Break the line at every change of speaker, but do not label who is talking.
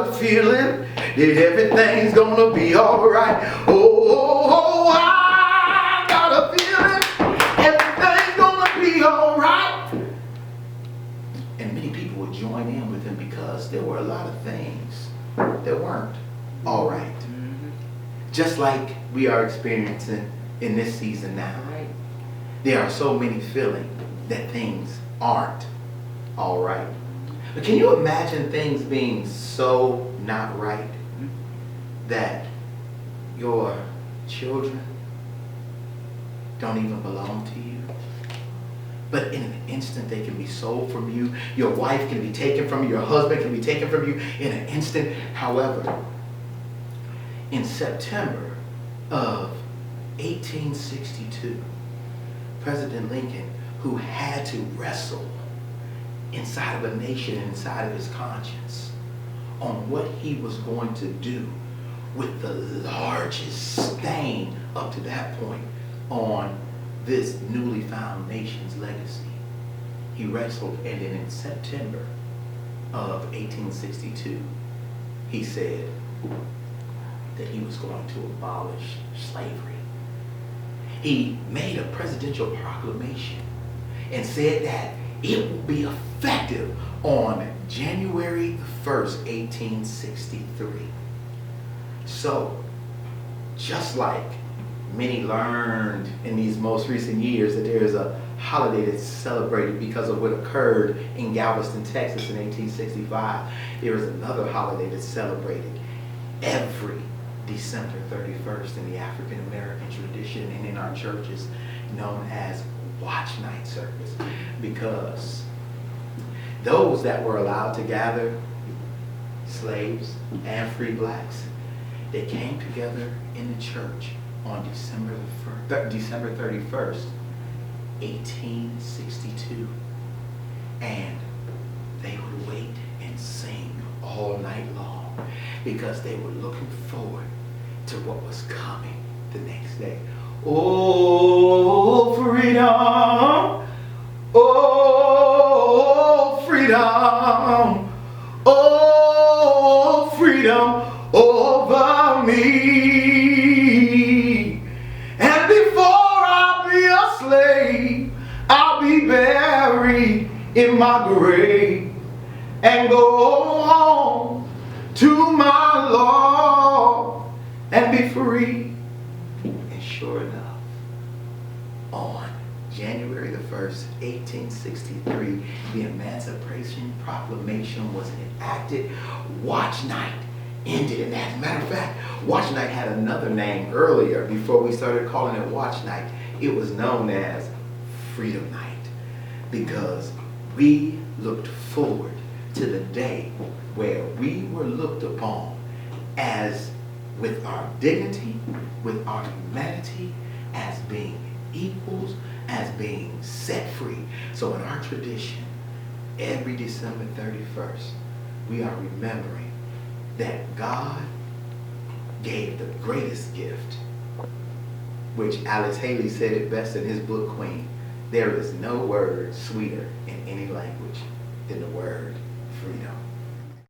got a feeling that everything's gonna be alright. Oh, I got a feeling everything's gonna be alright. And many people would join in with him because there were a lot of things that weren't alright. Just like we are experiencing in this season now.
Right.
There are so many feeling that things aren't alright. But can you imagine things being so not right that your children don't even belong to you? But in an instant they can be sold from you. Your wife can be taken from you. Your husband can be taken from you in an instant. However, in September of 1862, President Lincoln, who had to wrestle inside of a nation, inside of his conscience, on what he was going to do with the largest stain up to that point on this newly found nation's legacy. He wrestled, and then in September of 1862, he said that he was going to abolish slavery. He made a presidential proclamation and said that it will be effective on January the 1st, 1863. So, just like many learned in these most recent years that there is a holiday that's celebrated because of what occurred in Galveston, Texas in 1865, there is another holiday that's celebrated every December 31st in the African American tradition and in our churches, known as Watch Night Service, because those that were allowed to gather, slaves and free blacks, they came together in the church on December 31st, 1862, and they would wait and sing all night long because they were looking forward to what was coming the next day. Oh, freedom! Oh, freedom! Oh, freedom over me! And before I'll be a slave, I'll be buried in my grave and go home to my Lord and be free. And sure enough, on January the 1st, 1863, the Emancipation Proclamation was enacted. Watch Night ended. And as a matter of fact, Watch Night had another name earlier before we started calling it Watch Night. It was known as Freedom Night, because we looked forward to the day where we were looked upon as, with our dignity, with our humanity, as being equals, as being set free. So in our tradition, every December 31st, we are remembering that God gave the greatest gift, which Alex Haley said it best in his book, Queen. There is no word sweeter in any language than the word freedom.